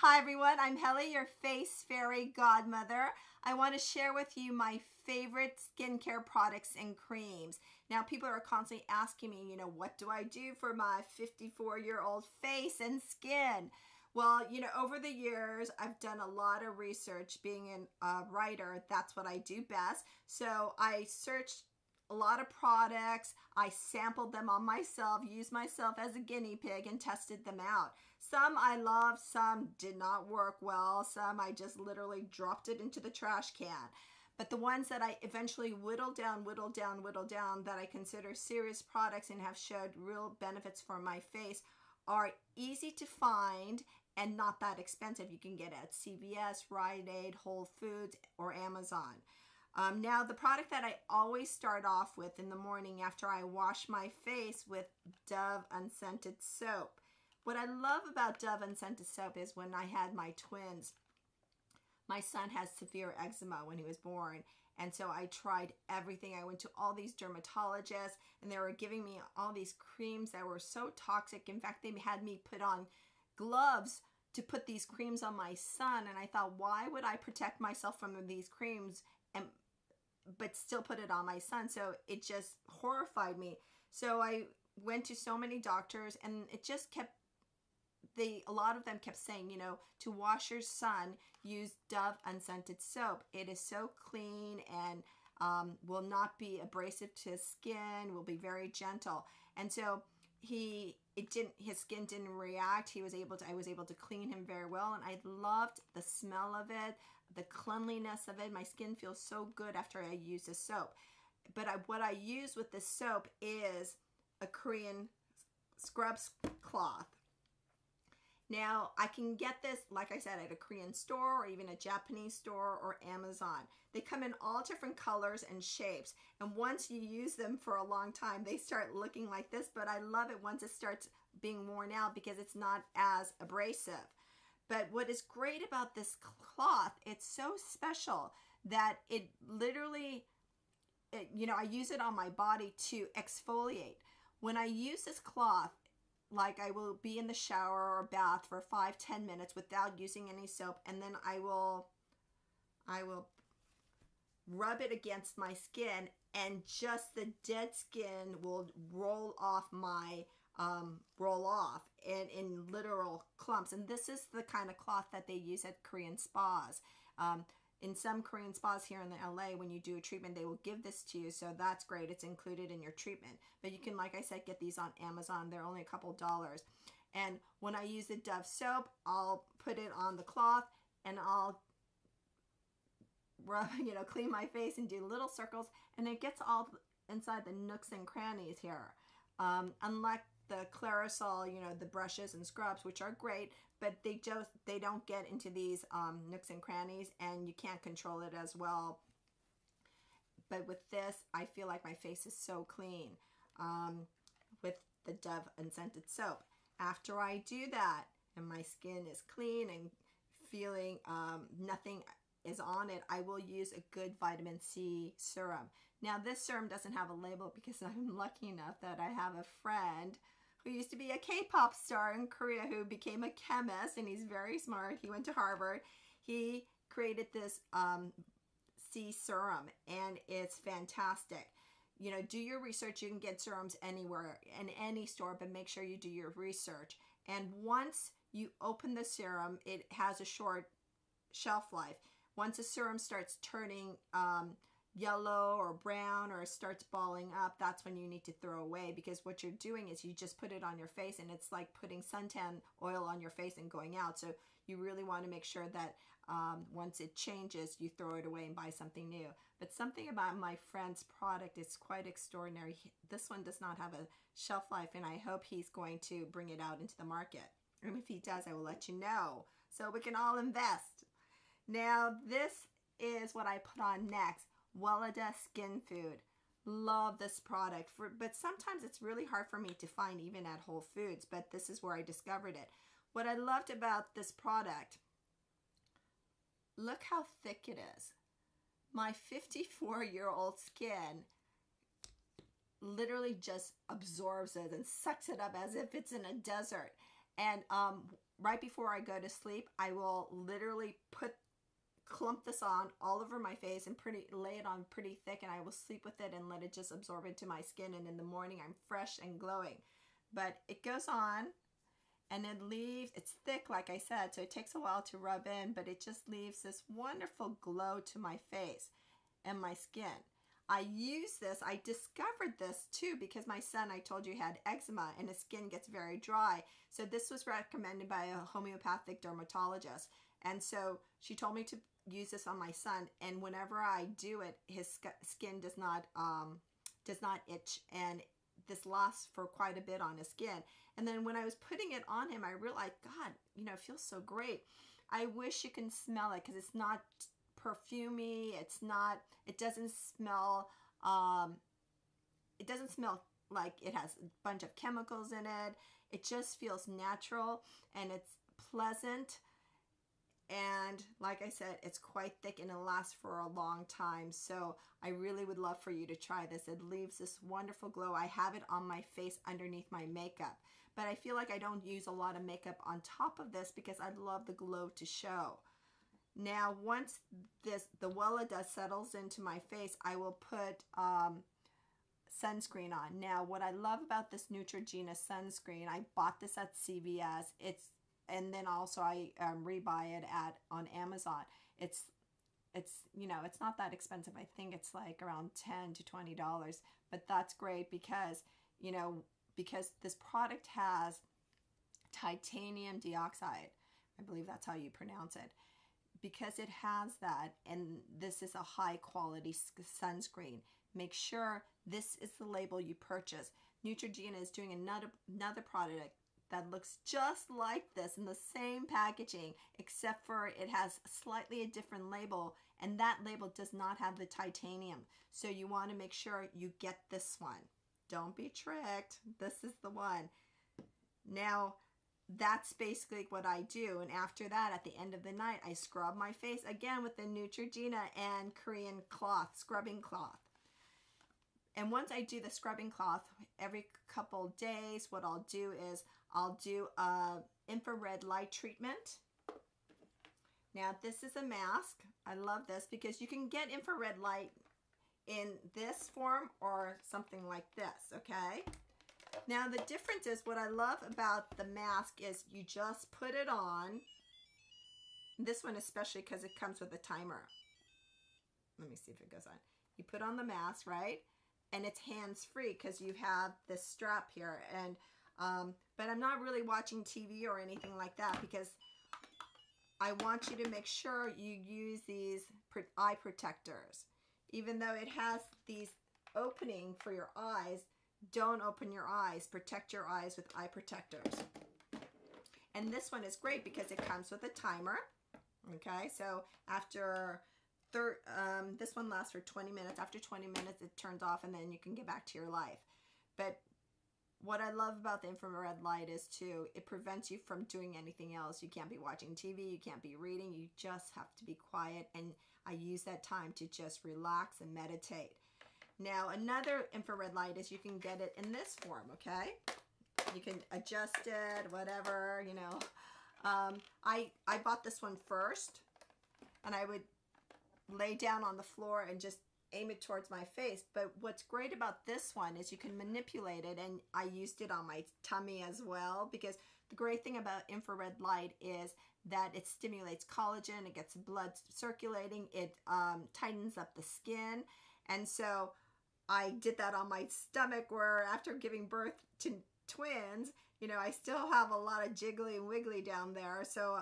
Hi everyone, I'm Helie, your face fairy godmother. I want to share with you my favorite skincare products and creams. Now people are constantly asking me, what do I do for my 54-year-old face and skin? Well, over the years, I've done a lot of research. Being a writer, that's what I do best. So I searched a lot of products. I sampled them on myself, used myself as a guinea pig and tested them out. Some I loved, some did not work well. Some I just literally dropped it into the trash can. But the ones that I eventually whittled down that I consider serious products and have showed real benefits for my face are easy to find and not that expensive. You can get it at CVS, Rite Aid, Whole Foods, or Amazon. Now, the product that I always start off with in the morning after I wash my face with Dove unscented soap. What I love about Dove unscented soap is when I had my twins, my son has severe eczema when he was born. And so I tried everything. I went to all these dermatologists and they were giving me all these creams that were so toxic. In fact, they had me put on gloves to put these creams on my son. And I thought, why would I protect myself from these creams but still put it on my son? So it just horrified me. So I went to so many doctors and it just kept, a lot of them kept saying, to wash your son, use Dove unscented soap. It is so clean and will not be abrasive to his skin, will be very gentle. And so his skin didn't react. I was able to clean him very well, and I loved the smell of it, the cleanliness of it. My skin feels so good after I use the soap. But what I use with this soap is a Korean scrub cloth. Now, I can get this, like I said, at a Korean store or even a Japanese store or Amazon. They come in all different colors and shapes. And once you use them for a long time, they start looking like this. But I love it once it starts being worn out because it's not as abrasive. But what is great about this cloth, it's so special that it literally, I use it on my body to exfoliate. When I use this cloth, like I will be in the shower or bath for 5-10 minutes without using any soap, and then I will rub it against my skin, and just the dead skin will roll off in literal clumps. And this is the kind of cloth that they use at Korean spas. In some Korean spas here in the LA, when you do a treatment, they will give this to you. So that's great. It's included in your treatment. But you can, like I said, get these on Amazon. They're only a couple dollars. And when I use the Dove soap, I'll put it on the cloth and I'll rub, clean my face and do little circles. And it gets all inside the nooks and crannies here. Unlike the Clarasol, the brushes and scrubs, which are great, but they don't get into these nooks and crannies, and you can't control it as well. But with this, I feel like my face is so clean with the Dove unscented soap. After I do that, and my skin is clean and feeling nothing is on it, I will use a good vitamin C serum. Now, this serum doesn't have a label because I'm lucky enough that I have a friend who used to be a K-pop star in Korea who became a chemist, and he's very smart. He went to Harvard. He created this C serum, and it's fantastic. Do your research. You can get serums anywhere, in any store, but make sure you do your research. And once you open the serum, it has a short shelf life. Once a serum starts turning yellow or brown or starts balling up, that's when you need to throw away, because what you're doing is you just put it on your face, and it's like putting suntan oil on your face and going out. So you really want to make sure that once it changes, you throw it away and buy something new. But something about my friend's product is quite extraordinary. This one does not have a shelf life, and I hope he's going to bring it out into the market. And if he does, I will let you know so we can all invest. Now, this is what I put on next. Weleda Skin Food. Love this product, but sometimes it's really hard for me to find even at Whole Foods, but this is where I discovered it. What I loved about this product, look how thick it is. My 54-year-old skin literally just absorbs it and sucks it up as if it's in a desert. And right before I go to sleep, I will literally clump this on all over my face and lay it on pretty thick, and I will sleep with it and let it just absorb into my skin, and in the morning I'm fresh and glowing. But it goes on and it leaves, it's thick like I said, so it takes a while to rub in, but it just leaves this wonderful glow to my face and my skin. I use this, I discovered this too because my son, I told you, had eczema and his skin gets very dry. So this was recommended by a homeopathic dermatologist. And so she told me to use this on my son, and whenever I do it, his skin does not itch, and this lasts for quite a bit on his skin. And then when I was putting it on him, I realized, God, you know, it feels so great. I wish you can smell it because it's not perfumey. It doesn't smell like it has a bunch of chemicals in it. It just feels natural and it's pleasant. And like I said, it's quite thick and it lasts for a long time. So I really would love for you to try this. It leaves this wonderful glow. I have it on my face underneath my makeup, but I feel like I don't use a lot of makeup on top of this because I love the glow to show. Now, once the Wella dust settles into my face, I will put sunscreen on. Now, what I love about this Neutrogena sunscreen, I bought this at CVS. And then also I rebuy it on Amazon. It's you know, it's not that expensive. I think it's like around $10 to $20, but that's great because, you know, because this product has titanium dioxide. I believe that's how you pronounce it. Because it has that, and this is a high quality sunscreen, make sure this is the label you purchase. Neutrogena is doing another product that looks just like this in the same packaging, except for it has slightly a different label, and that label does not have the titanium. So you want to make sure you get this one. Don't be tricked. This is the one. Now, that's basically what I do. And after that, at the end of the night, I scrub my face again with the Neutrogena and Korean cloth, scrubbing cloth. And once I do the scrubbing cloth, every couple days, what I'll do is I'll do a infrared light treatment. Now, this is a mask. I love this because you can get infrared light in this form or something like this, okay? Now, the difference is, what I love about the mask is you just put it on. This one especially because it comes with a timer. Let me see if it goes on. You put on the mask, right? And it's hands-free because you have this strap here. And but I'm not really watching TV or anything like that because I want you to make sure you use these eye protectors. Even though it has these opening for your eyes, don't open your eyes. Protect your eyes with eye protectors. And this one is great because it comes with a timer. Okay, so after this one lasts for 20 minutes. After 20 minutes, it turns off and then you can get back to your life. But what I love about the infrared light is too, it prevents you from doing anything else. You can't be watching TV, you can't be reading, you just have to be quiet. And I use that time to just relax and meditate. Now, another infrared light is you can get it in this form, okay? You can adjust it, whatever, you know. I bought this one first, and I would lay down on the floor and just aim it towards my face. But what's great about this one is you can manipulate it, and I used it on my tummy as well, because the great thing about infrared light is that it stimulates collagen, it gets blood circulating, it tightens up the skin. And so I did that on my stomach, where after giving birth to twins, you know, I still have a lot of jiggly and wiggly down there. So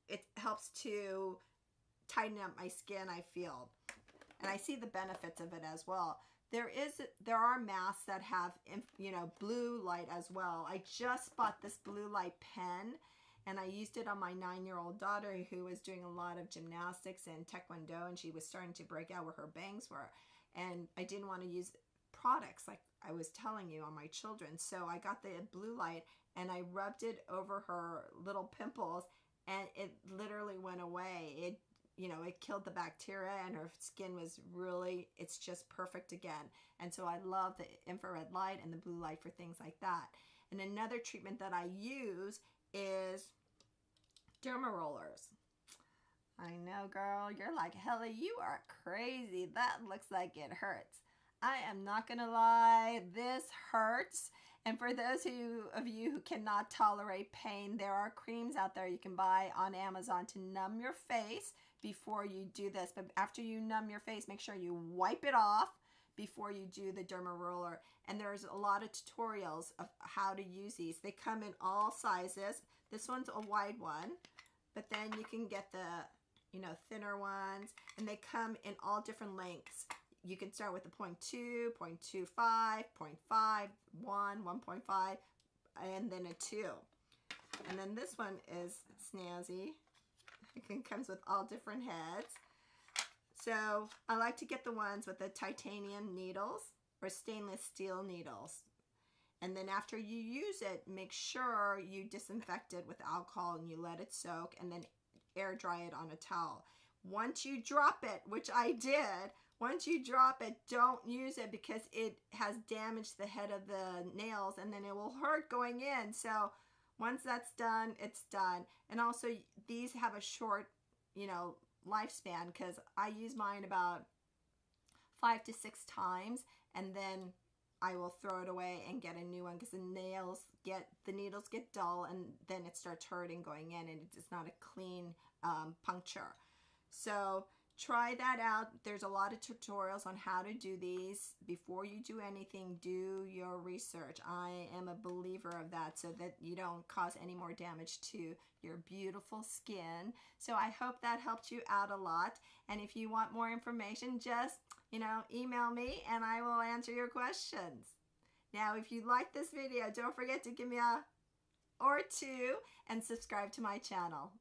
it helps to tighten up my skin, I feel. And I see the benefits of it as well. There are masks that have, you know, blue light as well. I just bought this blue light pen, and I used it on my 9-year-old daughter who was doing a lot of gymnastics and taekwondo, and she was starting to break out where her bangs were. And I didn't want to use products like I was telling you on my children. So I got the blue light and I rubbed it over her little pimples, and it literally went away. It, you know, it killed the bacteria, and her skin was really, it's just perfect again. And so I love the infrared light and the blue light for things like that. And another treatment that I use is Derma rollers. I know, girl, you're like, Helie, you are crazy. That looks like it hurts. I am not gonna lie, this hurts. And for those of you who cannot tolerate pain, there are creams out there you can buy on Amazon to numb your face before you do this. But after you numb your face, make sure you wipe it off before you do the Derma roller. And there's a lot of tutorials of how to use these. They come in all sizes. This one's a wide one, but then you can get the thinner ones, and they come in all different lengths. You can start with the 0.2, 0.25, 0.5, 1, 1.5, and then a 2. And then this one is snazzy. It comes with all different heads. So I like to get the ones with the titanium needles or stainless steel needles. And then after you use it, make sure you disinfect it with alcohol and you let it soak, and then air dry it on a towel. Once you drop it, which I did, once you drop it, don't use it because it has damaged the head of the nails and then it will hurt going in. So once that's done, it's done. And also these have a short, lifespan, because I use mine about 5 to 6 times, and then I will throw it away and get a new one because the needles get dull and then it starts hurting going in, and it's not a clean puncture. So try that out. There's a lot of tutorials on how to do these. Before you do anything, do your research. I am a believer of that, so that you don't cause any more damage to your beautiful skin. So I hope that helped you out a lot. And if you want more information, just email me and I will answer your questions. Now, if you like this video, don't forget to give me a or 2 and subscribe to my channel.